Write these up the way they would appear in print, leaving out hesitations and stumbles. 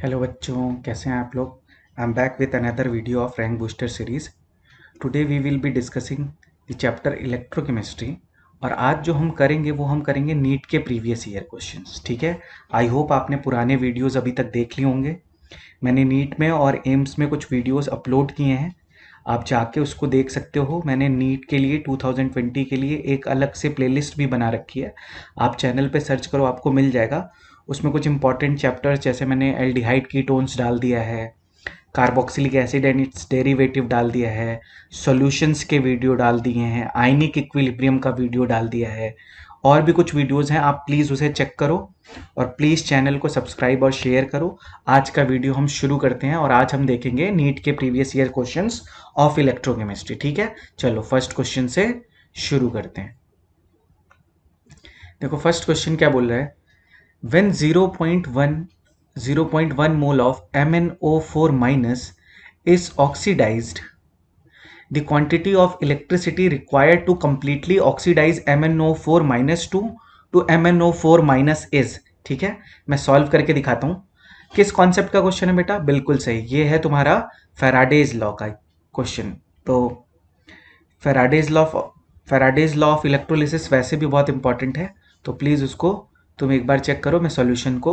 Hello बच्चों, कैसे हैं आप लोग। I am back with another video of rank booster series. Today we will be discussing the chapter electrochemistry. और आज जो हम करेंगे वो हम करेंगे नीट के प्रीवियस ईयर क्वेश्चंस। ठीक है, आई होप आपने पुराने वीडियोस अभी तक देख लिए होंगे। मैंने नीट में और एम्स में कुछ वीडियोस अपलोड किए हैं, आप जाके उसको देख सकते हो। मैंने नीट के लिए 2020 के लिए एक अलग से प्लेलिस्ट भी बना रखी है, आप चैनल पे सर्च करो आपको मिल जाएगा। उसमें कुछ इंपॉर्टेंट चैप्टर्स जैसे मैंने एल्डिहाइड कीटोन्स डाल दिया है, carboxylic acid and it's derivative डाल दिया है, सॉल्यूशंस के वीडियो डाल दिए हैं, आयनिक इक्विलिब्रियम का वीडियो डाल दिया है, और भी कुछ वीडियोस हैं, आप प्लीज़ उसे चेक करो और प्लीज़ चैनल को सब्सक्राइब और शेयर करो। आज का वीडियो हम शुरू करते हैं और आज हम देखेंगे नीट के previous year questions of electrochemistry. ठीक है, चलो फर्स्ट क्वेश्चन से शुरू करते हैं। देखो फर्स्ट क्वेश्चन क्या बोल रहा है, when 0.1 mole of MnO4 minus is oxidized, the quantity of electricity required to completely oxidize MnO4 minus to MnO4 minus is। ठीक है, मैं सॉल्व करके दिखाता हूँ। किस कॉन्सेप्ट का क्वेश्चन है बेटा, बिल्कुल सही, ये है तुम्हारा फैराडेज लॉ का क्वेश्चन। तो फैराडेज लॉ ऑफ इलेक्ट्रोलिसिस वैसे भी बहुत इंपॉर्टेंट है, तो प्लीज़ उसको तुम एक बार चेक करो। मैं सॉल्यूशन को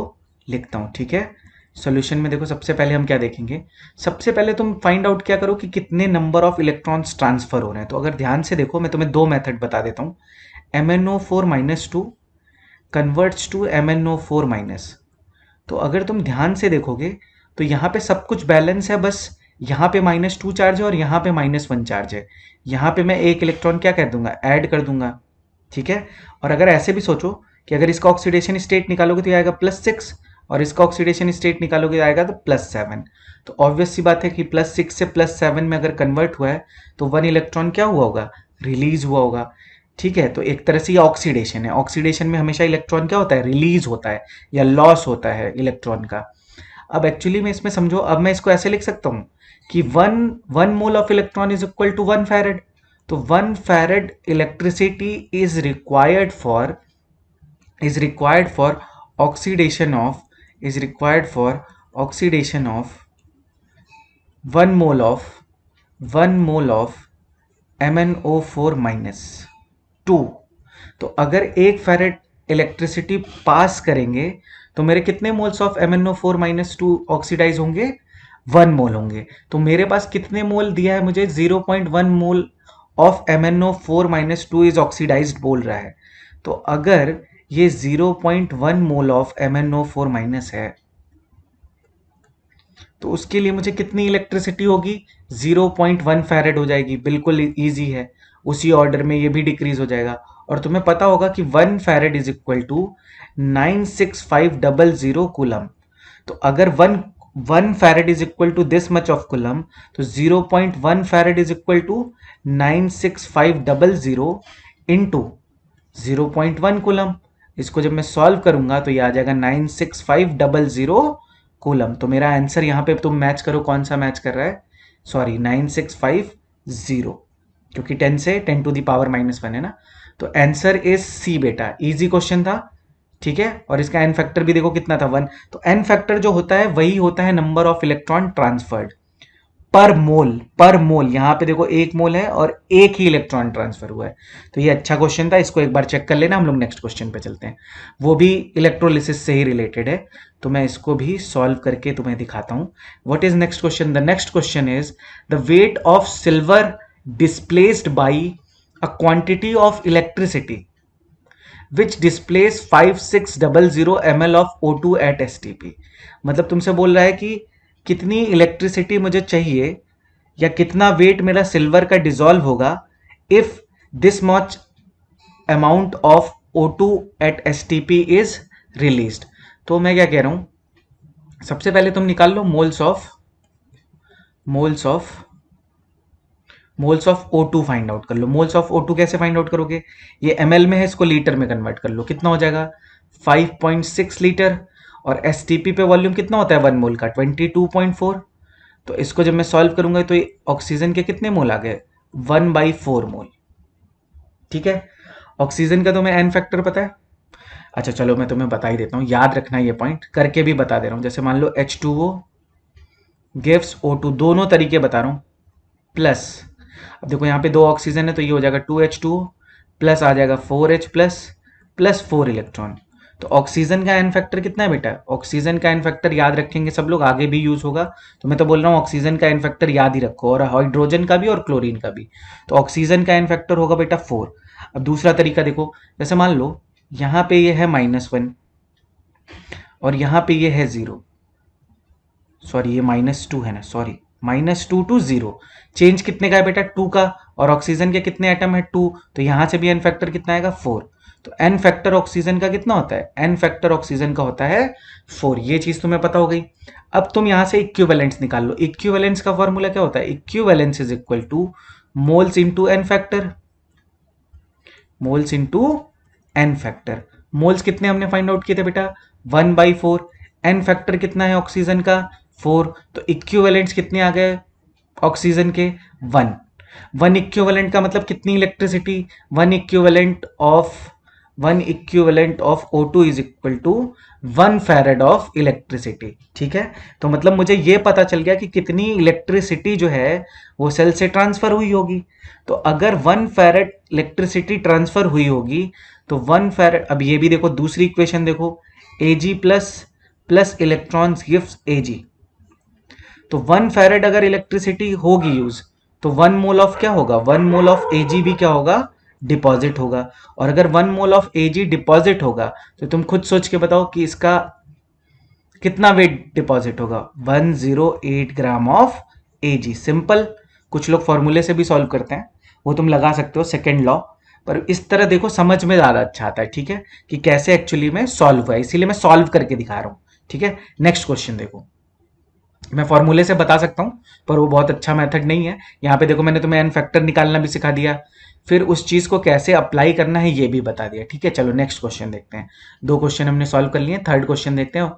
लिखता हूँ। ठीक है, सॉल्यूशन में देखो सबसे पहले हम क्या देखेंगे, सबसे पहले तुम फाइंड आउट क्या करो कि कितने नंबर ऑफ इलेक्ट्रॉन्स ट्रांसफर हो रहे हैं। तो अगर ध्यान से देखो, मैं तुम्हें दो मेथड बता देता हूँ। MnO4 minus two converts to MnO4 minus. तो अगर तुम ध्यान से देखोगे तो यहाँ पे सब कुछ बैलेंस है, बस यहाँ पे -2 चार्ज है और यहाँ पे -1 चार्ज है। यहाँ पे मैं एक इलेक्ट्रॉन क्या कर दूंगा, ऐड कर दूंगा। ठीक है, और अगर ऐसे भी सोचो कि अगर इसका ऑक्सीडेशन स्टेट निकालोगे तो ये आएगा +6 और इसका ऑक्सीडेशन स्टेट निकालोगे तो आएगा तो +7। तो ऑब्वियस सी बात है कि +6 से +7 में अगर कन्वर्ट हुआ है तो 1 इलेक्ट्रॉन क्या हुआ होगा, रिलीज हुआ होगा। ठीक है, तो एक तरह से ये ऑक्सीडेशन है। ऑक्सीडेशन में हमेशा इलेक्ट्रॉन क्या होता है, रिलीज होता है या लॉस होता है इलेक्ट्रॉन का। अब एक्चुअली में इसमें समझो, अब मैं इसको ऐसे लिख सकता हूँ कि one mole of electron is equal to 1 farad. तो 1 farad electricity is required for oxidation of is required for oxidation of 1 mole of MnO4 minus 2। तो अगर 1 फैरेड इलेक्ट्रिसिटी पास करेंगे तो मेरे कितने moles of MnO4 minus 2 oxidise होंगे, 1 मोल होंगे। तो मेरे पास कितने मोल दिया है मुझे, 0.1 mole of MnO4 minus 2 is oxidized बोल रहा है। तो अगर ये 0.1 मोल ऑफ MnO4 माइनस है तो उसके लिए मुझे कितनी इलेक्ट्रिसिटी होगी, 0.1 फैरेड हो जाएगी। बिल्कुल इजी है, उसी ऑर्डर में ये भी डिक्रीज हो जाएगा। और तुम्हें पता होगा कि 1 farad is equal to 96500 coulomb. तो अगर one farad is equal to this much of coulomb, तो 0.1 farad is equal to 96500 into 0.1 coulomb. इसको जब मैं सॉल्व करूंगा तो ये आ जाएगा 96500 कूलम। तो मेरा आंसर यहाँ पे तुम मैच करो, कौन सा मैच कर रहा है, सॉरी 9650, क्योंकि 10 से 10 टू द पावर -1 है ना। तो आंसर इज सी बेटा, इजी क्वेश्चन था। ठीक है, और इसका एन फैक्टर भी देखो कितना था, 1। तो एन फैक्टर जो होता है वही होता है नंबर ऑफ इलेक्ट्रॉन ट्रांसफर्ड पर मोल। यहाँ पे देखो 1 मोल है और 1 ही इलेक्ट्रॉन ट्रांसफर हुआ है। तो ये अच्छा क्वेश्चन था, इसको एक बार चेक कर लेना। हम लोग नेक्स्ट क्वेश्चन पे चलते हैं, वो भी इलेक्ट्रोलिसिस से ही रिलेटेड है। तो मैं इसको भी सॉल्व करके तुम्हें दिखाता हूँ। What is next question, the next question is the weight of silver displaced by a quantity of electricity which displace 5600 ml of O2 at STP। मतलब तुमसे बोल रहा है कि कितनी इलेक्ट्रिसिटी मुझे चाहिए या कितना वेट मेरा सिल्वर का डिजॉल्व होगा if this much amount of O2 at STP is released. तो मैं क्या कह रहा हूं, सबसे पहले तुम निकाल लो moles of O2 find out कर लो। मोल्स ऑफ O2 कैसे फाइंड आउट करोगे, ये ml में है, इसको लीटर में कन्वर्ट कर लो। कितना हो जाएगा, 5.6 लीटर। और STP पे वॉल्यूम कितना होता है 1 मोल का, 22.4। तो इसको जब मैं सॉल्व करूंगा तो ये ऑक्सीजन के कितने मोल आ गए, 1/4 मोल। ठीक है, ऑक्सीजन का तो मैं एन फैक्टर पता है, अच्छा चलो मैं तुम्हें बता ही देता हूँ, याद रखना ये पॉइंट, करके भी बता दे रहा हूँ। जैसे मान लो H2O गिव्स O2, दोनों तरीके बता रहा हूँ। प्लस, अब देखो यहाँ पे 2 ऑक्सीजन है तो ये हो जाएगा 2H2O, प्लस आ जाएगा 4H प्लस, प्लस 4 इलेक्ट्रॉन। तो ऑक्सीजन का एन फैक्टर कितना है बेटा? ऑक्सीजन का एन फैक्टर याद रखेंगे सब लोग, आगे भी यूज होगा। तो मैं तो बोल रहा हूँ ऑक्सीजन का एन फैक्टर याद ही रखो, और हाइड्रोजन का भी और क्लोरीन का भी। तो ऑक्सीजन का एन फैक्टर होगा बेटा 4। अब दूसरा तरीका देखो, जैसे मान लो यहाँ पे ये है -1 और यहाँ पे ये है 0, सॉरी ये -2 है ना, सॉरी -2 टू 0, चेंज कितने का है बेटा? 2 का। और ऑक्सीजन के कितने एटम है? 2, तो यहां से भी एन फैक्टर कितना आएगा? 4। तो एन फैक्टर ऑक्सीजन का कितना होता है? एन फैक्टर ऑक्सीजन का होता है 4। ये चीज तुम्हें पता हो गई। अब तुम यहां से इक्विवेलेंस निकाल लो। इक्विवेलेंस का फॉर्मूला क्या होता है? Equivalence is equal to moles into n factor, moles into n factor. Moles कितने हमने फाइंड आउट किए थे बेटा? 1/4। एन फैक्टर कितना है ऑक्सीजन का? 4। तो इक्विवेलेंट्स कितने आ गए ऑक्सीजन के? 1। 1 इक्विवेलेंट का मतलब कितनी electricity? 1 equivalent of O2 is equal to 1 farad of electricity. ठीक है, तो मतलब मुझे ये पता चल गया कि कितनी इलेक्ट्रिसिटी जो है वो सेल से ट्रांसफर हुई होगी। तो अगर 1 फैरेड इलेक्ट्रिसिटी ट्रांसफर हुई होगी तो 1 फैरेड, अब ये भी देखो दूसरी इक्वेशन देखो, Ag plus plus electrons gives Ag। तो 1 फैरेड अगर इलेक्ट्रिसिटी होगी यूज, तो 1 मोल ऑफ क्या होगा? 1 मोल ऑफ Ag भी क्या होगा? डिपॉजिट होगा। और अगर 1 मोल ऑफ Ag डिपॉजिट होगा तो तुम खुद सोच के बताओ कि इसका कितना वेट डिपॉजिट होगा? 108 ग्राम ऑफ Ag। सिंपल, कुछ लोग फॉर्मूले से भी सॉल्व करते हैं, वो तुम लगा सकते हो सेकेंड लॉ, पर इस तरह देखो समझ में ज्यादा अच्छा आता है। ठीक है, कि कैसे एक्चुअली में सॉल्व हुआ है, इसीलिए मैं सॉल्व करके दिखा रहा हूं। ठीक है, नेक्स्ट क्वेश्चन देखो। मैं फॉर्मूले से बता सकता हूं पर वो बहुत अच्छा मेथड नहीं है। यहाँ पे देखो मैंने तुम्हें एन फैक्टर निकालना भी सिखा दिया, फिर उस चीज को कैसे अप्लाई करना है ये भी बता दिया। ठीक है, चलो नेक्स्ट क्वेश्चन देखते हैं। 2 क्वेश्चन हमने सॉल्व कर लिए, थर्ड क्वेश्चन देखते हैं।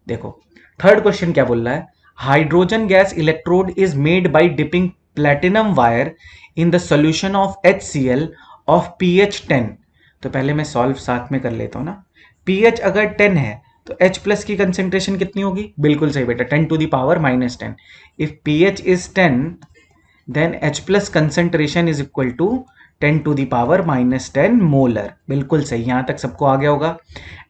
देखो थर्ड क्वेश्चन क्या बोल रहा है? Hydrogen gas electrode is made by dipping platinum wire in the solution of HCl of pH 10। तो पहले मैं सॉल्व साथ में कर लेता हूं ना। pH अगर 10 है तो H प्लस की कंसेंट्रेशन कितनी होगी? बिल्कुल सही बेटा, 10 to the power -10। If pH is 10 then H plus concentration is equal to 10 to the power -10 molar. बिल्कुल सही, यहां तक सबको आ गया होगा।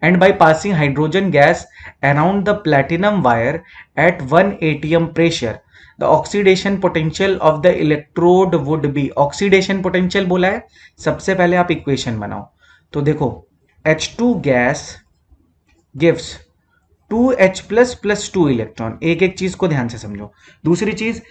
And by passing hydrogen gas around the platinum wire at 1 atm pressure the oxidation potential of the electrode would be. Oxidation potential बोला है, सबसे पहले आप इक्वेशन बनाओ। तो देखो H2 gas gives 2H plus plus 2 electron. एक एक चीज को ध्यान से समझो। दूसरी चीज,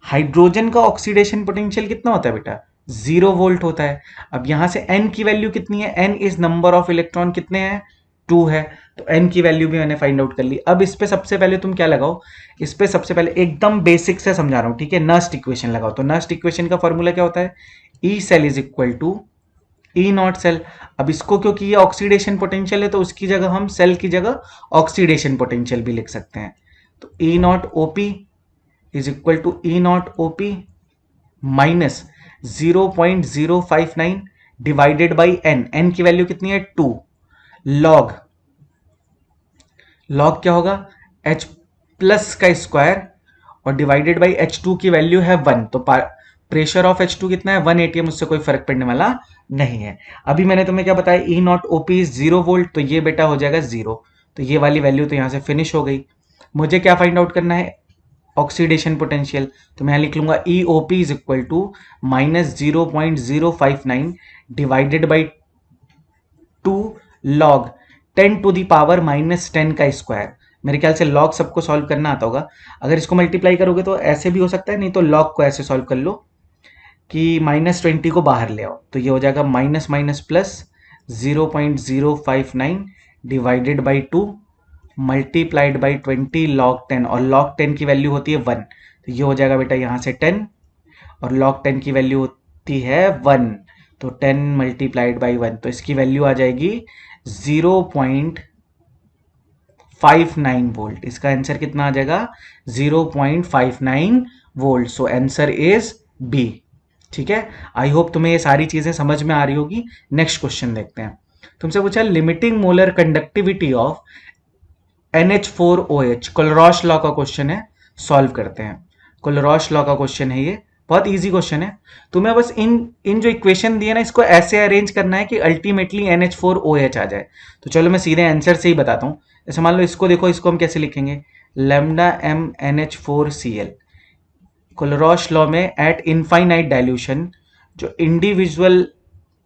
हाइड्रोजन का ऑक्सीडेशन पोटेंशियल कितना होता है बेटा? 0 वोल्ट होता है। अब यहां से n की वैल्यू कितनी है? n is number of electron, कितने हैं? 2 है। तो n की वैल्यू भी मैंने फाइंड आउट कर ली। अब इस पे सबसे पहले तुम क्या लगाओ? इस पे सबसे पहले एकदम बेसिक से समझा रहा हूं, ठीक है? नस्ट इक्वेशन लगाओ। तो नस्ट इक्वेशन का फॉर्मूला क्या होता है? E cell is equal to E not cell. अब इसको क्योंकि ये ऑक्सीडेशन पोटेंशियल है तो उसकी जगह हम सेल की जगह ऑक्सीडेशन पोटेंशियल भी लिख सकते हैं। तो E not OP is equal to E not OP minus 0.059 divided by N. N की वैल्यू कितनी है? 2। लॉग, लॉग क्या होगा? H प्लस का स्क्वायर और डिवाइडेड बाई H2 की वैल्यू है 1। तो प्रेशर ऑफ H2 कितना है? 1 atm। उससे कोई फर्क पड़ने वाला नहीं है। अभी मैंने तुम्हें क्या बताया? ई नॉट ओपी इज 0 वोल्ट, तो ये बेटा हो जाएगा 0। तो ये वाली वैल्यू तो यहां से फिनिश हो गई। मुझे क्या फाइंड आउट करना है? Oxidation potential. तो मैं यहां लिख लूंगा E O P is equal to -0.059 divided by 2 log 10 to the power -10 का स्क्वायर। मेरे ख्याल से लॉग सबको सॉल्व करना आता होगा। अगर इसको मल्टीप्लाई करोगे तो ऐसे भी हो सकता है, नहीं तो लॉग को ऐसे सॉल्व कर लो कि -20 को बाहर ले आओ। तो ये हो जाएगा minus minus plus 0.059 divided by 2 multiplied by 20 log 10, और लॉग 10 की वैल्यू होती है 1। तो ये हो जाएगा बेटा यहाँ से 10, और लॉग 10 की वैल्यू होती है 1। तो 10 मल्टीप्लाइड बाई 1, तो इसकी वैल्यू आ जाएगी 0.59 वोल्ट। इसका आंसर कितना आ जाएगा? 0.59 volt. So answer is B. ठीक है, आई होप तुम्हें ये सारी चीजें समझ में आ रही होगी। नेक्स्ट क्वेश्चन देखते हैं। तुमसे पूछा limiting molar conductivity of NH4OH, Kohlrausch law का क्वेश्चन है, सॉल्व करते हैं। कोलरॉश लॉ का क्वेश्चन है ये, बहुत इजी क्वेश्चन है। तुम्हें बस इन इन जो इक्वेशन दिए ना, इसको ऐसे अरेंज करना है कि अल्टीमेटली NH4OH आ जाए। तो चलो मैं सीधे आंसर से ही बताता हूँ। जैसे मान लो इसको देखो, इसको हम कैसे लिखेंगे, lambda m NH4Cl। Kohlrausch law में एट इनफाइनाइट डाइल्यूशन जो इंडिविजुअल,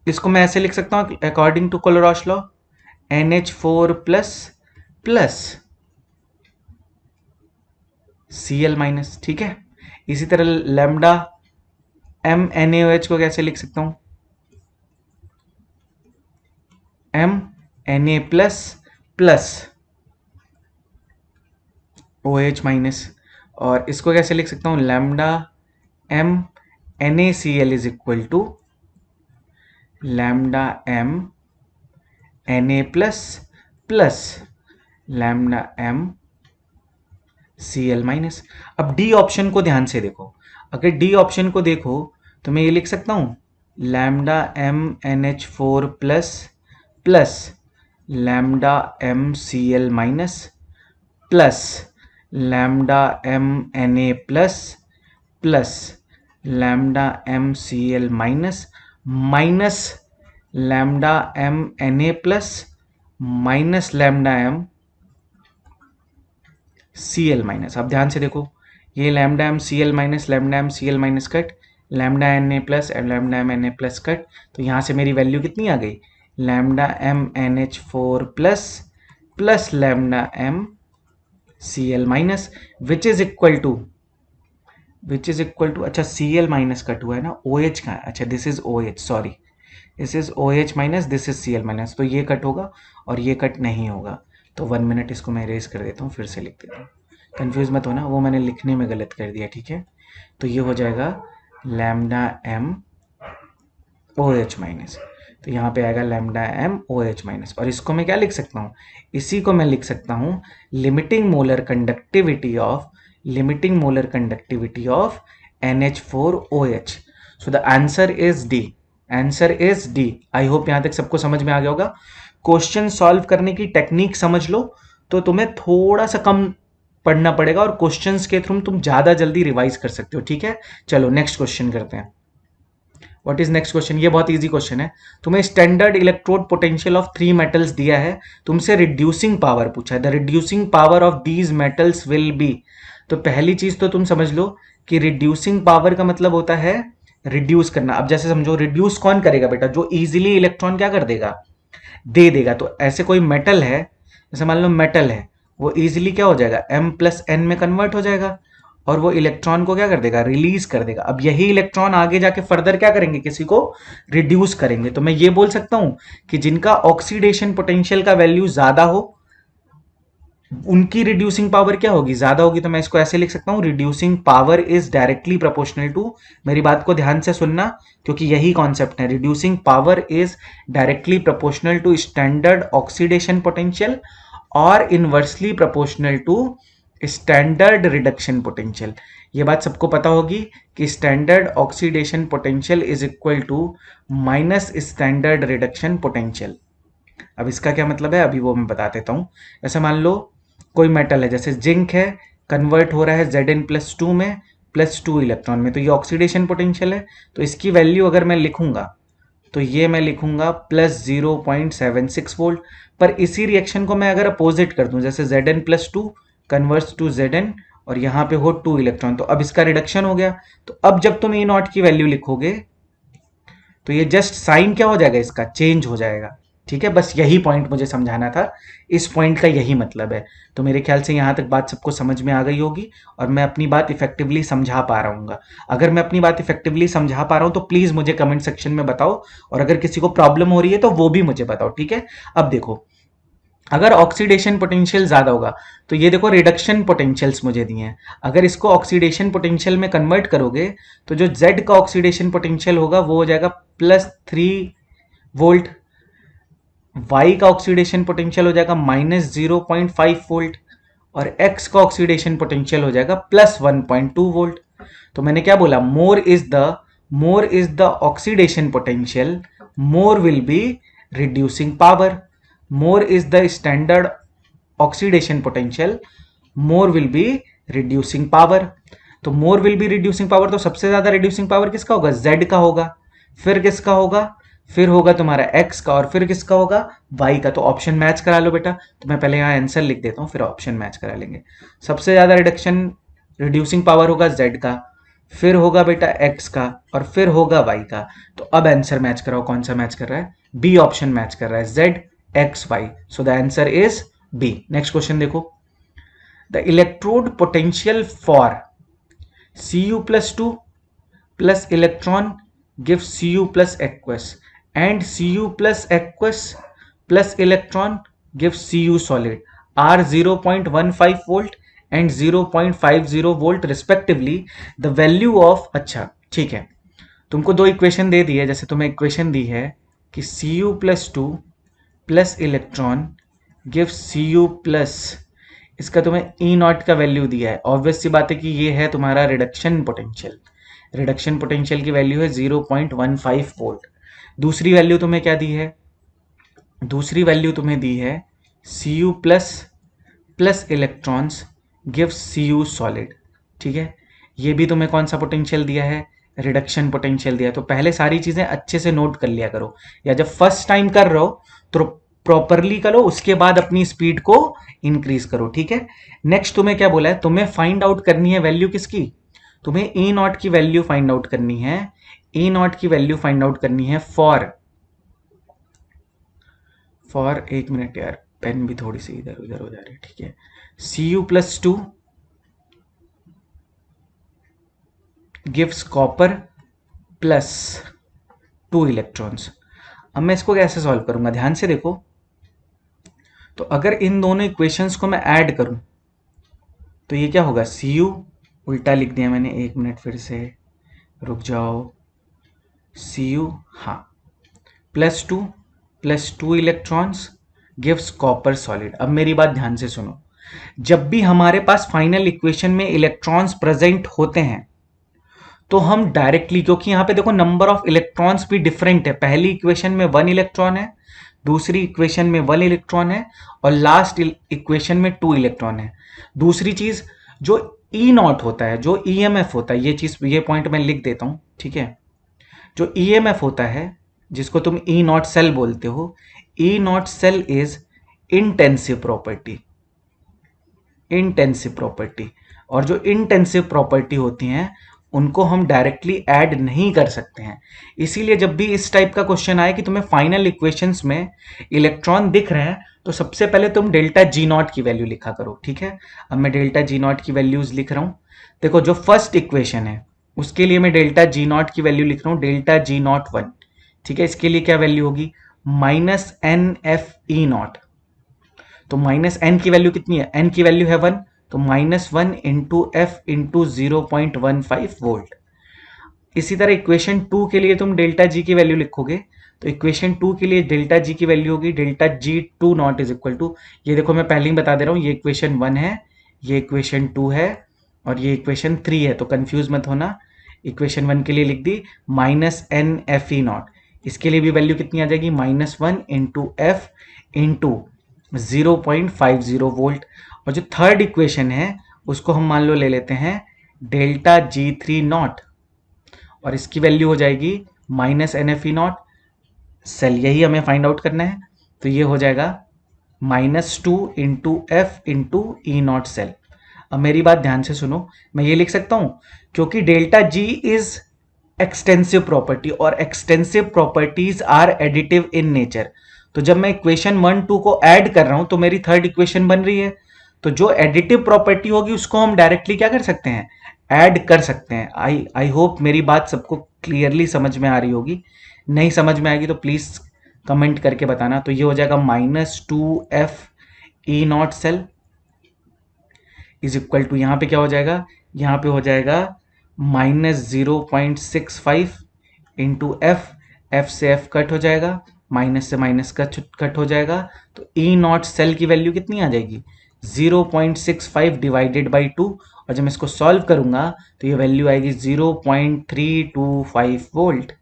इसको मैं ऐसे लिख सकता हूँ according to Kohlrausch law, NH4 plus plus Cl minus, ठीक है। इसी तरह लैम्डा m NaOH को कैसे लिख सकता हूं, m Na plus plus OH minus, और इसको कैसे लिख सकता हूं, lambda m NaCl is equal to lambda m Na plus plus lambda m Cl minus. अब डी ऑप्शन को ध्यान से देखो, अगर डी ऑप्शन को देखो तो मैं ये लिख सकता हूं lambda m NH4 plus plus lambda m Cl minus plus lambda m Na plus plus lambda m Cl minus minus lambda m Na plus minus lambda m Cl minus. अब ध्यान से देखो, ये lambda m Cl minus lambda m Cl minus cut, lambda Na plus lambda m Na plus cut, तो यहाँ से मेरी value कितनी आ गई, lambda m NH4 plus plus lambda m Cl minus which is equal to अच्छा Cl minus cut हुआ है ना, OH का है, अच्छा this is OH, sorry this is OH minus this is Cl minus, तो ये कट होगा और ये कट नहीं होगा। तो 1 मिनट इसको मैं इरेज कर देता हूँ, फिर से लिख देता हूँ, कंफ्यूज मत होना, वो मैंने लिखने में गलत कर दिया, ठीक है। तो ये हो जाएगा लैम्डा m OH माइनस, तो यहाँ पे आएगा लैम्डा m OH माइनस, और इसको मैं क्या लिख सकता हूँ, इसी को मैं लिख सकता हूँ limiting molar conductivity of NH4OH। So the answer is D, answer is D. I hope यहां तक सबको समझ में आ गया होगा। क्वेश्चन सॉल्व करने की टेक्निक समझ लो तो तुम्हें थोड़ा सा कम पढ़ना पड़ेगा और क्वेश्चंस के थ्रू तुम ज्यादा जल्दी रिवाइज कर सकते हो, ठीक है। चलो नेक्स्ट क्वेश्चन करते हैं। व्हाट इज नेक्स्ट क्वेश्चन, ये बहुत इजी क्वेश्चन है। तुम्हें standard electrode potential of 3 metals दिया है, तुमसे रिड्यूसिंग पावर पूछा है, the reducing power of these metals will be. तो पहली चीज तो तुम समझ लो कि रिड्यूसिंग पावर का मतलब होता है रिड्यूस करना। अब जैसे समझो, रिड्यूस कौन करेगा बेटा, जो इजीली इलेक्ट्रॉन क्या कर देगा, दे देगा। तो ऐसे कोई मेटल है, जैसे मान लो मेटल है, वो इजीली क्या हो जाएगा, m प्लस n में कन्वर्ट हो जाएगा और वो इलेक्ट्रॉन को क्या कर देगा, रिलीज कर देगा। अब यही इलेक्ट्रॉन आगे जाके फर्दर क्या करेंगे, किसी को रिड्यूस करेंगे। तो मैं ये बोल सकता हूं कि जिनका ऑक्सीडेशन पोटेंशियल का वैल्यू ज्यादा हो उनकी रिड्यूसिंग पावर क्या होगी, ज्यादा होगी। तो मैं इसको ऐसे लिख सकता हूं, reducing power is directly proportional to, मेरी बात को ध्यान से सुनना क्योंकि यही कॉन्सेप्ट है, reducing power is directly proportional to standard oxidation potential और inversely proportional to standard reduction potential. ये बात सबको पता होगी कि standard oxidation potential is equal to minus standard reduction potential. अब इसका क्या मतलब है, अभी वो मैं बता देता हूं। ऐसे मान लो कोई मेटल है, जैसे जिंक है, कन्वर्ट हो रहा है Zn+2 में +2 इलेक्ट्रॉन में, तो ये ऑक्सीडेशन पोटेंशियल है। तो इसकी वैल्यू अगर मैं लिखूंगा तो ये मैं लिखूंगा +0.76 वोल्ट। पर इसी रिएक्शन को मैं अगर अपोजिट कर दूं, जैसे Zn+2 कन्वर्ट्स टू Zn और यहाँ पे हो 2 इलेक्ट्रॉन, तो अब इसका रिडक्शन हो गया। तो अब जब तुम E0 की वैल्यू लिखोगे तो ये जस्ट साइन क्या हो जाएगा, इसका चेंज हो जाएगा, ठीक है। बस यही पॉइंट मुझे समझाना था, इस पॉइंट का यही मतलब है। तो मेरे ख्याल से यहां तक बात सबको समझ में आ गई होगी और मैं अपनी बात इफेक्टिवली समझा पा रहा हूँ। अगर मैं अपनी बात इफेक्टिवली समझा पा रहा हूं तो प्लीज मुझे कमेंट सेक्शन में बताओ, और अगर किसी को प्रॉब्लम हो रही है तो वो भी मुझे बताओ, ठीक है। अब देखो, अगर ऑक्सीडेशन पोटेंशियल ज्यादा होगा तो ये देखो रिडक्शन पोटेंशियल्स मुझे दिए हैं, अगर इसको ऑक्सीडेशन पोटेंशियल में कन्वर्ट करोगे तो जो Z का ऑक्सीडेशन पोटेंशियल होगा वो हो जाएगा +3 वोल्ट, Y का ऑक्सीडेशन पोटेंशियल हो जाएगा -0.5 वोल्ट और X का ऑक्सीडेशन पोटेंशियल हो जाएगा +1.2 वोल्ट। तो मैंने क्या बोला, more is the oxidation potential, more will be reducing power. More is the standard oxidation potential, more will be reducing power. तो more will be reducing power, तो सबसे ज्यादा reducing power किसका होगा? Z का होगा। फिर किसका होगा? फिर होगा तुम्हारा X का, और फिर किसका होगा? Y का। तो ऑप्शन मैच करा लो बेटा। तो मैं पहले यहाँ आंसर लिख देता हूँ, फिर ऑप्शन मैच करा लेंगे। सबसे ज्यादा रिड्यूसिंग पावर होगा Z का, फिर होगा बेटा X का, और फिर होगा Y का। तो अब आंसर मैच कराओ, कौन सा मैच कर रहा है? बी ऑप्शन मैच कर रहा है, Z X Y। So the answer is B. Next question देखो, the electrode potential for Cu+2 plus electron gives Cu plus aqueous, and Cu plus aqueous plus electron gives Cu solid are 0.15 volt and 0.50 volt respectively. The value of, अच्छा ठीक है, तुमको दो equation दे दी है, जैसे तुम्हें equation दी है कि Cu+2 plus electron gives Cu plus, इसका तुम्हें ई नॉट का वैल्यू दिया है। ऑब्वियस सी बात है कि ये है तुम्हारा रिडक्शन पोटेंशियल। रिडक्शन पोटेंशियल की वैल्यू है 0.15 वोल्ट। दूसरी वैल्यू तुम्हें क्या दी है? दूसरी वैल्यू तुम्हें दी है Cu plus plus electrons gives Cu solid. ठीक है, ये भी तुम्हें कौन सा पोटेंशियल दिया है? रिडक्शन पोटेंशियल दिया है। तो पहले सारी चीजें अच्छे से नोट कर लिया करो, या जब फर्स्ट टाइम कर रहे हो तो प्रॉपरली करो, उसके बाद अपनी स्पीड को इंक्रीज करो। ठीक है, नेक्स्ट तुम्हें क्या बोला है? तुम्हें फाइंड आउट करनी है वैल्यू किसकी? तुम्हें ई नॉट की वैल्यू फाइंड आउट करनी है। ई नॉट की वैल्यू फाइंड आउट करनी है फॉर एक मिनट यार, पेन भी थोड़ी सी इधर उधर हो जा रही है। ठीक है, Cu+2 gives copper plus 2 electrons. अब मैं इसको कैसे सॉल्व करूंगा, ध्यान से देखो। तो अगर इन दोनों इक्वेशंस को मैं ऐड करूं तो ये क्या होगा? Cu, उल्टा लिख दिया मैंने, एक मिनट फिर से रुक जाओ। Cu, हाँ, +2 इलेक्ट्रॉन्स गिव्स कॉपर सॉलिड। अब मेरी बात ध्यान से सुनो, जब भी हमारे पास फाइनल इक्वेशन में इलेक्ट्रॉन्स प्रेजेंट होते हैं तो हम डायरेक्टली, क्योंकि यहां पे देखो नंबर ऑफ इलेक्ट्रॉन्स भी डिफरेंट है। पहली इक्वेशन में 1 इलेक्ट्रॉन है, दूसरी इक्वेशन में 1 इलेक्ट्रॉन है, और लास्ट इक्वेशन में 2 इलेक्ट्रॉन है। दूसरी चीज, जो ई नॉट होता है, जो ईएमएफ होता है, ये चीज, ये पॉइंट मैं लिख देता हूं। ठीक है, जो ईएमएफ होता है, जिसको तुम ई नॉट सेल बोलते हो, E not cell is intensive property. Intensive property, और जो इंटेंसिव प्रॉपर्टी होती हैं उनको हम डायरेक्टली ऐड नहीं कर सकते हैं। इसीलिए जब भी इस टाइप का क्वेश्चन आए कि तुम्हें फाइनल इक्वेशंस में इलेक्ट्रॉन दिख रहे हैं, तो सबसे पहले तुम डेल्टा जी नॉट की वैल्यू लिखा करो। ठीक है, अब मैं डेल्टा जी नॉट की वैल्यूज लिख रहा हूं। देखो, जो फर्स्ट इक्वेशन है उसके लिए मैं डेल्टा जी नॉट की वैल्यू लिख रहा हूं, डेल्टा जी नॉट 1। ठीक है, इसके लिए क्या वैल्यू होगी? -NFE0। तो -n की वैल्यू कितनी है? n की वैल्यू है 1, तो -1 इंटू एफ इंटू 0.15 वोल्ट। इसी तरह इक्वेशन 2 के लिए तुम डेल्टा जी की वैल्यू लिखोगे, तो इक्वेशन 2 के लिए डेल्टा जी की वैल्यू होगी delta G2 naught is equal to, ये देखो मैं पहले ही बता दे रहा हूँ, ये इक्वेशन 1 है, ये इक्वेशन 2 है, और ये इक्वेशन 3 है। तो कंफ्यूज मत होना, इक्वेशन 1 के लिए लिख दी -NFE0। इसके लिए भी वैल्यू कितनी आ जाएगी? -1 इंटू एफ इंटू 0.50 वोल्ट। और जो थर्ड इक्वेशन है उसको हम मान लो ले लेते हैं डेल्टा G3 नॉट, और इसकी वैल्यू हो जाएगी -NFE0 सेल, यही हमें फाइंड आउट करना है। तो ये हो जाएगा -2 into F into E not cell. अब मेरी बात ध्यान से सुनो, मैं ये लिख सकता हूं क्योंकि delta G is extensive property, और extensive properties are additive in nature. तो जब मैं इक्वेशन 1 2 को ऐड कर रहा हूं तो मेरी थर्ड इक्वेशन बन रही है। तो जो एडिटिव प्रॉपर्टी होगी उसको हम डायरेक्टली क्या कर सकते हैं? ऐड कर सकते हैं। आई होप मेरी बात सबको क्लियरली समझ में आ रही होगी। नहीं समझ में आएगी तो प्लीज कमेंट करके बताना। तो ये हो जाएगा -2FE0 cell is equal to, यहां पे क्या हो जाएगा? यहां पे हो जाएगा -0.65 इंटू एफ से एफ कट हो जाएगा, माइनस से माइनस का कट हो जाएगा। तो ई नॉट सेल की वैल्यू कितनी आ जाएगी? 0.65 डिवाइडेड बाई 2, और जब मैं इसको सॉल्व करूंगा तो ये वैल्यू आएगी 0.325 volt.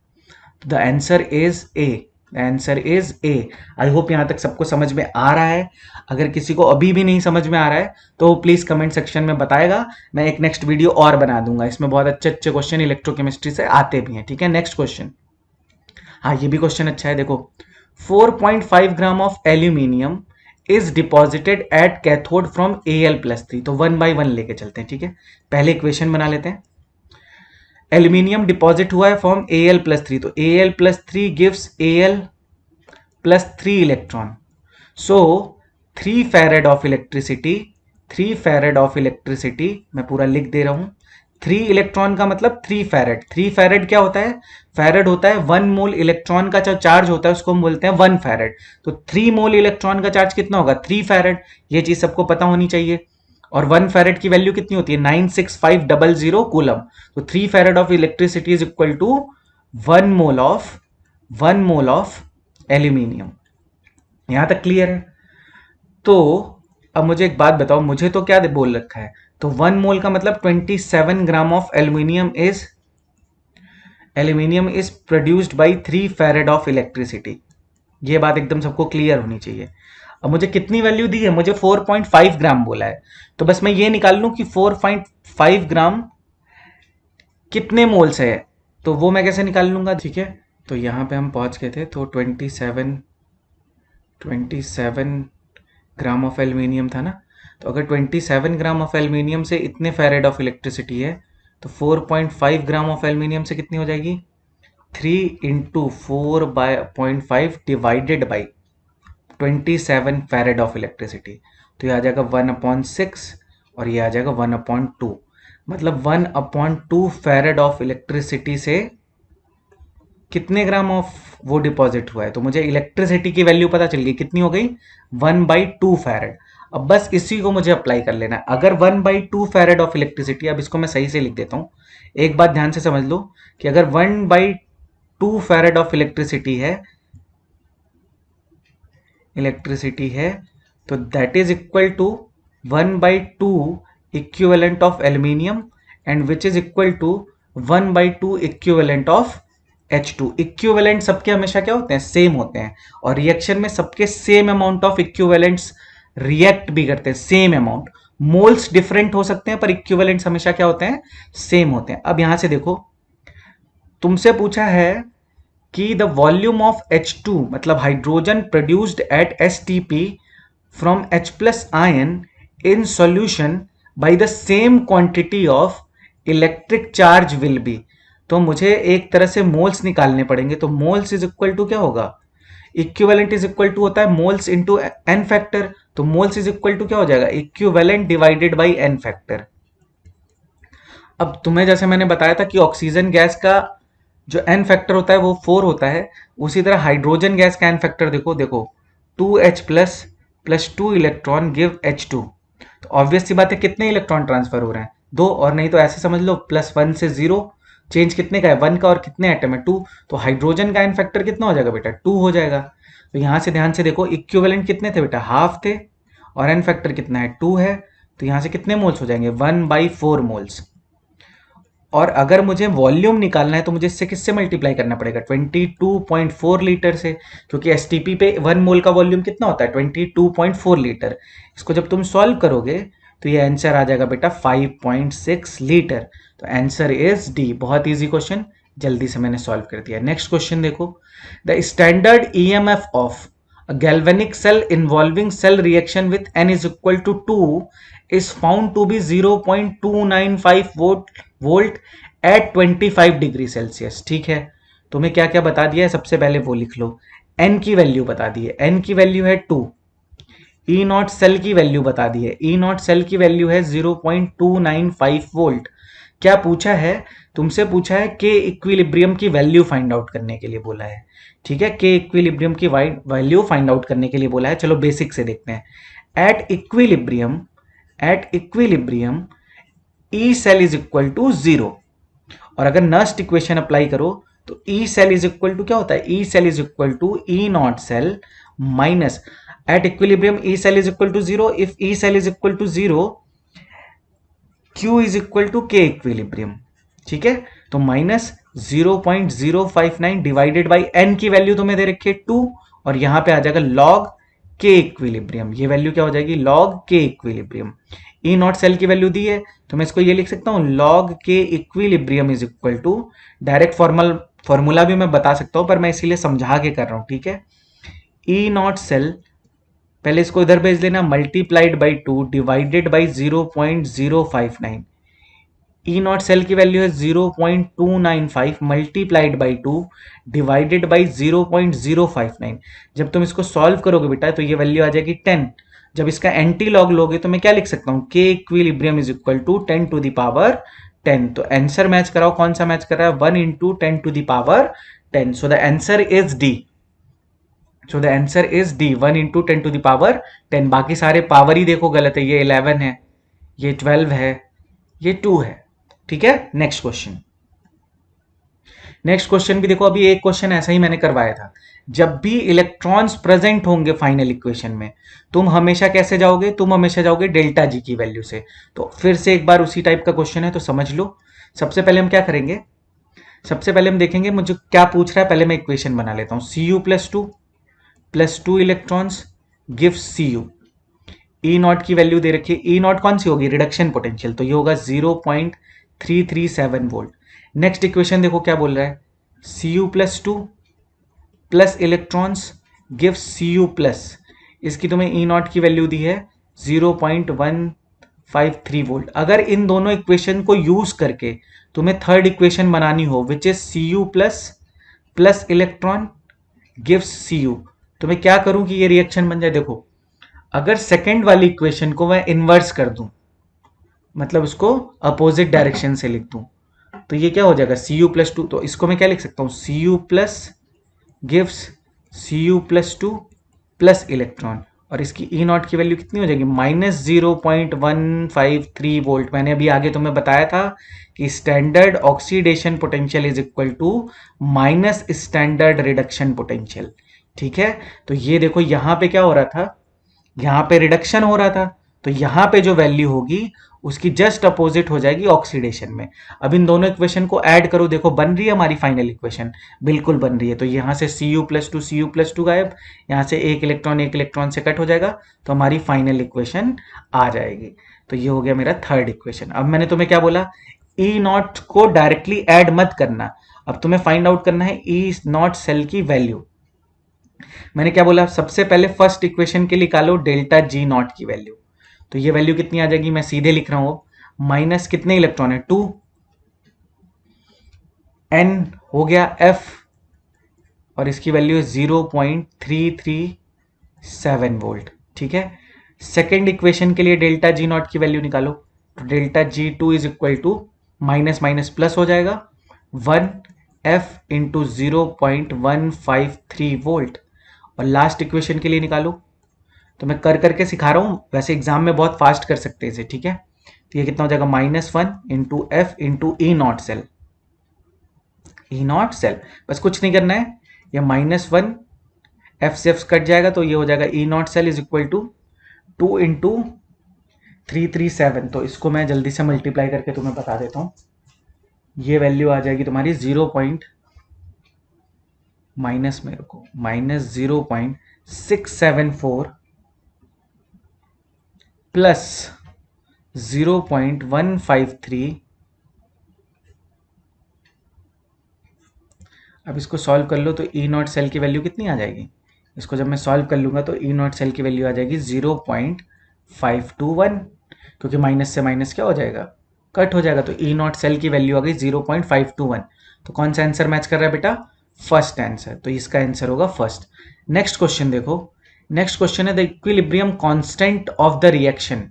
The answer is a. Answer is a. I hope यहां तक सबको समझ में आ रहा है। अगर किसी को अभी भी नहीं समझ में आ रहा है तो प्लीज कमेंट सेक्शन में बताएगा, मैं एक नेक्स्ट वीडियो और बना दूंगा, इसमें बहुत अच्छे अच्छे क्वेश्चन इलेक्ट्रोकेमिस्ट्री से आते भी हैं। ठीक है, नेक्स्ट क्वेश्चन। हाँ, ये भी क्वेश्चन अच्छा है, देखो। 4.5 gram of aluminium is deposited at cathode from Al+3। तो 1 by 1 लेके चलते हैं। ठीक है, पहले इक्वेशन बना लेते हैं। एल्यूमिनियम डिपॉजिट हुआ है फ्रॉम Al+3, तो Al+3 gives Al+3 electron. So 3 farad of electricity, 3 farad of electricity, मैं पूरा लिख दे रहा हूं। 3 इलेक्ट्रॉन का मतलब 3 फैरेड। 3 फैरेड क्या होता है? फैरेड होता है 1 मोल इलेक्ट्रॉन का जो चार्ज होता है उसको हम बोलते हैं 1 फैरेड। तो 3 मोल इलेक्ट्रॉन का चार्ज कितना होगा? 3 फैरेड। ये चीज सबको पता होनी चाहिए। और 1 फैरेड की वैल्यू कितनी होती है? 96500 कूलम। तो 3 farad of electricity is equal to 1 mole of aluminium. यहां तक क्लियर है? तो अब मुझे एक बात बताओ, मुझे तो क्या बोल रखा है, तो 1 मोल का मतलब 27 gram of aluminium is produced by 3 farad of electricity. ये बात एकदम सबको क्लियर होनी चाहिए। अब मुझे कितनी वैल्यू दी है? मुझे 4.5 ग्राम बोला है। तो बस मैं ये निकाल लूं कि 4.5 ग्राम कितने मोल्स है, तो वो मैं कैसे निकाल लूंगा? ठीक है, तो यहां पे हम पहुंच गए थे। तो 27 ग्राम ऑफ एल्यूमिनियम था ना। तो अगर 27 ग्राम ऑफ एल्यूमिनियम से इतने फैरेड ऑफ इलेक्ट्रिसिटी है, तो 4.5 ग्राम ऑफ एल्यूमिनियम से कितनी हो जाएगी? 3 into 4/0.5 divided by 27 farad of electricity. तो ये आ जाएगा 1/6 और ये आ जाएगा 1/2। मतलब 1/2 फैरेड ऑफ इलेक्ट्रिसिटी से कितने ग्राम ऑफ वो डिपॉजिट हुआ है? तो मुझे इलेक्ट्रिसिटी की वैल्यू पता चल गई, कितनी हो गई? 1/2 फैरेड। अब बस इसी को मुझे अप्लाई कर लेना है। अगर 1/2 फैरेड ऑफ इलेक्ट्रिसिटी, अब इसको मैं सही से लिख देता हूं, एक बात ध्यान से समझ लो कि अगर 1/2 फैरेड ऑफ इलेक्ट्रिसिटी है तो that is equal to 1/2 equivalent of aluminium and which is equal to 1/2 equivalent of H2। Equivalent सबके हमेशा क्या होते हैं? सेम होते हैं। और रिएक्शन में सबके same amount of equivalents react भी करते हैं, सेम अमाउंट। मोल्स डिफरेंट हो सकते हैं पर इक्विवेलेंट्स हमेशा क्या होते हैं? सेम होते हैं। अब यहां से देखो, तुमसे पूछा है कि द वॉल्यूम ऑफ H2 मतलब hydrogen produced at STP from H+ ion in solution by the same quantity of electric charge will be. तो मुझे एक तरह से मोल्स निकालने पड़ेंगे। तो मोल्स इज इक्वल टू क्या होगा? इक्विवेलेंट इज इक्वल टू होता है मोल्स इंटू एन फैक्टर। तो मोल्स इज इक्वल टू क्या हो जाएगा? Equivalent divided by n factor. अब तुम्हें जैसे मैंने बताया था कि ऑक्सीजन गैस का जो एन फैक्टर होता है वो 4 होता है, उसी तरह हाइड्रोजन गैस का एन फैक्टर देखो देखो 2H plus 2 electron give H2। तो ऑब्वियस सी बात है, कितने इलेक्ट्रॉन ट्रांसफर हो रहे हैं? 2। और नहीं तो ऐसे समझ लो +1 से 0, चेंज कितने का है? 1 का। और कितने एटम है? 2। तो हाइड्रोजन का एन फैक्टर कितना हो जाएगा बेटा? 2 हो जाएगा। तो यहां से ध्यान से देखो, इक्विवेलेंट कितने थे बेटा? हाफ थे। और एन फैक्टर कितना है? 2 है। तो यहां से कितने मोल्स हो जाएंगे? 1/4 मोल्स। और अगर मुझे वॉल्यूम निकालना है तो मुझे इससे किससे मल्टीप्लाई करना पड़ेगा? 22.4 लीटर से, क्योंकि एसटीपी पे 1 मोल का वॉल्यूम कितना होता है? 22.4 लीटर। इसको जब तुम सॉल्व करोगे तो ये आंसर आ जाएगा बेटा 5.6 लीटर। तो आंसर इज डी। बहुत ईजी क्वेश्चन, जल्दी से मैंने सॉल्व कर दिया। नेक्स्ट क्वेश्चन देखो, the standard EMF of a galvanic cell involving cell reaction with n is equal to 2 is found to be 0.295 volt at 25 degree Celsius. ठीक है, तुम्हें क्या क्या बता दिया है? सबसे पहले वो लिख लो। एन की वैल्यू बता दी है, एन की वैल्यू है 2। ई नॉट सेल की वैल्यू बता दी है, ई नॉट सेल की वैल्यू है 0.295 वोल्ट। क्या पूछा है? तुमसे पूछा है के इक्विलिब्रियम की वैल्यू फाइंड आउट करने के लिए बोला है। ठीक है, के इक्विलिब्रियम की वैल्यू फाइंड आउट करने के लिए बोला है। चलो बेसिक से देखते हैं। At equilibrium E cell is equal to 0। और अगर नस्ट इक्वेशन अप्लाई करो तो E cell is equal to क्या होता है? E cell is equal to E not cell minus at equilibrium E cell is equal to 0। If E cell is equal to 0, Q is equal to K equilibrium. ठीक है, तो minus 0.059 divided by n की value तुम्हें दे रखी है 2, और यहां पे आ जाएगा लॉग के इक्विलिब्रियम। ये वैल्यू क्या हो जाएगी, log K equilibrium. E not cell की वैल्यू दी है तो मैं इसको ये लिख सकता हूं, log K equilibrium is equal to, direct formula भी मैं बता सकता हूं पर मैं इसीलिए समझा के कर रहा हूं, ठीक है। ई नॉट सेल, पहले इसको इधर भेज लेना, multiplied by 2 divided by 0.059। E not cell की वैल्यू है 0.295 मल्टीप्लाइड बाई 2 डिवाइडेड बाई 0.059। जब तुम इसको सॉल्व करोगे बेटा तो ये वैल्यू आ जाएगी 10। जब इसका एंटी लॉग लोगे तो मैं क्या लिख सकता हूं, K equilibrium is equal to 10 to the power 10। तो आंसर मैच कराओ, कौन सा मैच कर रहा है, 1 into 10 to the power 10। So the answer is D. So the answer is D, 1 into 10 to the power 10। बाकी सारे पावर ही देखो गलत है, ये 11 है, ये 12 है, ये 2 है, ठीक है। नेक्स्ट क्वेश्चन, नेक्स्ट क्वेश्चन भी देखो, अभी एक क्वेश्चन ऐसा ही मैंने करवाया था। जब भी इलेक्ट्रॉन्स प्रेजेंट होंगे फाइनल इक्वेशन में, तुम हमेशा कैसे जाओगे, तुम हमेशा जाओगे डेल्टा जी की वैल्यू से। तो फिर से एक बार उसी टाइप का क्वेश्चन है, तो समझ लो। सबसे पहले हम क्या करेंगे, सबसे पहले हम देखेंगे मुझे क्या पूछ रहा है, पहले मैं इक्वेशन बना लेता हूं। Cu+2 electrons gives Cu। E not की वैल्यू दे रखी है, ई नॉट कौन सी होगी, रिडक्शन पोटेंशियल, तो ये होगा 0.337 वोल्ट। नेक्स्ट इक्वेशन देखो क्या बोल रहा है, Cu+2 plus electrons gives Cu+, इसकी तुम्हें ई नॉट की वैल्यू दी है 0.153 वोल्ट। अगर इन दोनों इक्वेशन को यूज करके तुम्हें थर्ड इक्वेशन बनानी हो which is Cu plus electron gives Cu, तो मैं क्या करूं कि ये रिएक्शन बन जाए। देखो अगर सेकेंड वाली इक्वेशन को मैं इन्वर्स कर दूं, मतलब उसको अपोजिट डायरेक्शन से लिख दूं, तो ये क्या हो जाएगा, Cu+2। तो इसको मैं क्या लिख सकता हूं, Cu plus gives Cu+2 plus electron, और इसकी ई नॉट की वैल्यू कितनी हो जाएगी, -0.153 वोल्ट। मैंने अभी आगे तुम्हें बताया था कि standard oxidation potential is equal to minus standard reduction potential, ठीक है। तो ये देखो यहां पे क्या हो रहा था, यहां पे रिडक्शन हो रहा था, तो यहां पे जो वैल्यू होगी उसकी जस्ट अपोजिट हो जाएगी ऑक्सीडेशन में। अब इन दोनों इक्वेशन को ऐड करो, देखो बन रही है हमारी फाइनल इक्वेशन, बिल्कुल बन रही है। तो यहां से Cu+2 गायब, यहां से एक इलेक्ट्रॉन से कट हो जाएगा, तो हमारी फाइनल इक्वेशन आ जाएगी। तो ये हो गया मेरा थर्ड इक्वेशन। अब मैंने तुम्हें क्या बोला, ई नॉट को डायरेक्टली ऐड मत करना, अब तुम्हें फाइंड आउट करना है ई नॉट सेल की वैल्यू। मैंने क्या बोला, सबसे पहले फर्स्ट इक्वेशन के निकालो डेल्टा जी नॉट की वैल्यू। तो ये वैल्यू कितनी आ जाएगी, मैं सीधे लिख रहा हूं, माइनस कितने इलेक्ट्रॉन है, 2, n हो गया f, और इसकी वैल्यू है 0.337 वोल्ट, ठीक है। सेकेंड इक्वेशन के लिए डेल्टा जी नॉट की वैल्यू निकालो, तो delta G2 is equal to minus minus plus हो जाएगा 1f इंटू 0.153 वोल्ट। और लास्ट इक्वेशन के लिए निकालो, तो मैं कर करके सिखा रहा हूं, वैसे एग्जाम में बहुत फास्ट कर सकते हैं इसे, ठीक है। तो ये कितना हो जाएगा, -1 into F into E not cell, E not cell, बस कुछ नहीं करना है, ये -1 एफ से एफ कट जाएगा, तो ये हो जाएगा E not cell is equal to 2 into 337। तो इसको मैं जल्दी से मल्टीप्लाई करके तुम्हें बता देता हूं, ये वैल्यू आ जाएगी तुम्हारी -0.674 प्लस 0.153। अब इसको सॉल्व कर लो, तो ई नॉट सेल की वैल्यू कितनी आ जाएगी, इसको जब मैं सॉल्व कर लूंगा तो ई नॉट सेल की वैल्यू आ जाएगी 0.521, क्योंकि माइनस से माइनस क्या हो जाएगा, कट हो जाएगा। तो ई नॉट सेल की वैल्यू आ गई 0.521। तो कौन सा आंसर मैच कर रहा है बेटा, फर्स्ट आंसर, तो इसका आंसर होगा फर्स्ट। नेक्स्ट क्वेश्चन देखो, नेक्स्ट क्वेश्चन है the equilibrium constant of the reaction,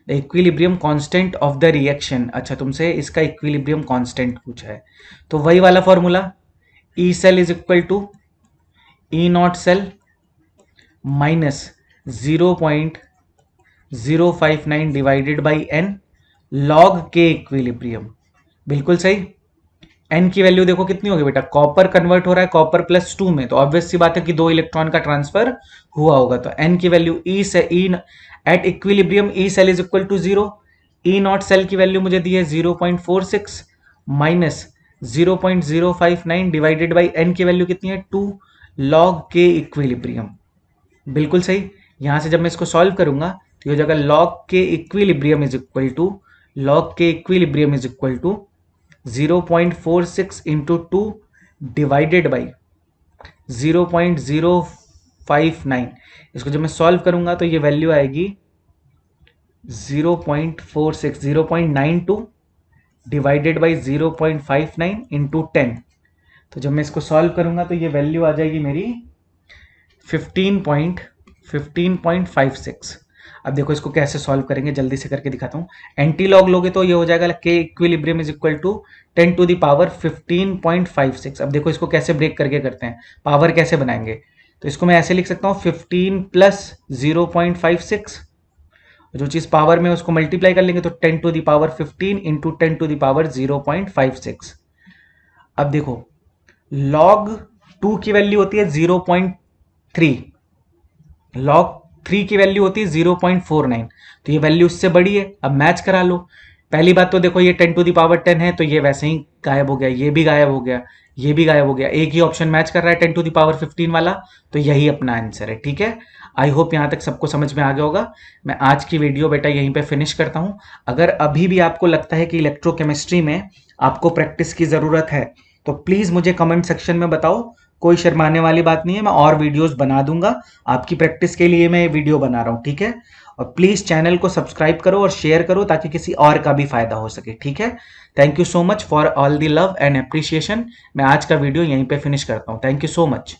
the equilibrium constant of the reaction. अच्छा, तुमसे इसका इक्विलिब्रियम कांस्टेंट पूछा है, तो वही वाला formula, E cell is equal to E not cell minus 0.059 divided by n log K equilibrium, बिल्कुल सही। एन की वैल्यू देखो कितनी होगी बेटा, कॉपर कन्वर्ट हो रहा है कॉपर +2 में, तो ऑब्वियस सी बात है कि 2 इलेक्ट्रॉन का ट्रांसफर हुआ होगा। तो एन की वैल्यू ई से E at equilibrium E cell is equal to 0, E not cell की वैल्यू मुझे दी है 0.46 माइनस 0.059 डिवाइडेड बाई n की वैल्यू कितनी है 2 log k इक्विलिब्रियम। बिल्कुल सही। यहां से जब मैं इसको सॉल्व करूंगा तो ये हो जाएगा log k equilibrium is equal to log k equilibrium is equal to 0.46 into 2 divided by 0.059। इसको जब मैं सॉल्व करूंगा तो ये वैल्यू आएगी 0.92 डिवाइडेड बाई 0.59 इंटू 10। तो जब मैं इसको सॉल्व करूंगा तो ये वैल्यू आ जाएगी मेरी 15.56। अब देखो इसको कैसे सॉल्व करेंगे, जल्दी से करके दिखाता हूँ। एंटी लॉग लोगे तो ये हो जाएगा K equilibrium is equal to 10 to the power 15.56। अब देखो इसको कैसे ब्रेक करके करते हैं, पावर कैसे बनाएंगे। तो इसको मैं ऐसे लिख सकता हूँ 15 प्लस 0.56, जो चीज पावर में उसको मल्टीप्लाई कर लेंगे तो 10 to the power 15 into 10 to the power 0.56। अब देखो log 2 की वैल्यू होती है 0.3, log 3 की वैल्यू होती है 0.49, तो ये वैल्यू उससे बड़ी है। अब मैच करा लो। पहली बात तो देखो ये 10 टू द पावर 10 है तो ये वैसे ही गायब हो गया, ये भी गायब हो गया, ये भी गायब हो गया। एक ही ऑप्शन मैच कर रहा है 10 टू द पावर 15 वाला, तो यही अपना आंसर है। ठीक है, आई होप यहां तक सबको समझ में आ गया होगा। मैं आज की वीडियो बेटा यहीं पे फिनिश करता हूं। अगर अभी भी आपको लगता है कि इलेक्ट्रोकेमिस्ट्री में आपको प्रैक्टिस की जरूरत है तो प्लीज मुझे कमेंट सेक्शन में बताओ। कोई शर्माने वाली बात नहीं है, मैं और वीडियोस बना दूंगा। आपकी प्रैक्टिस के लिए मैं ये वीडियो बना रहा हूं, ठीक है। और प्लीज चैनल को सब्सक्राइब करो और शेयर करो ताकि किसी और का भी फायदा हो सके, ठीक है। Thank you so much for all the love and appreciation. मैं आज का वीडियो यहीं पे फिनिश करता हूं। Thank you so much.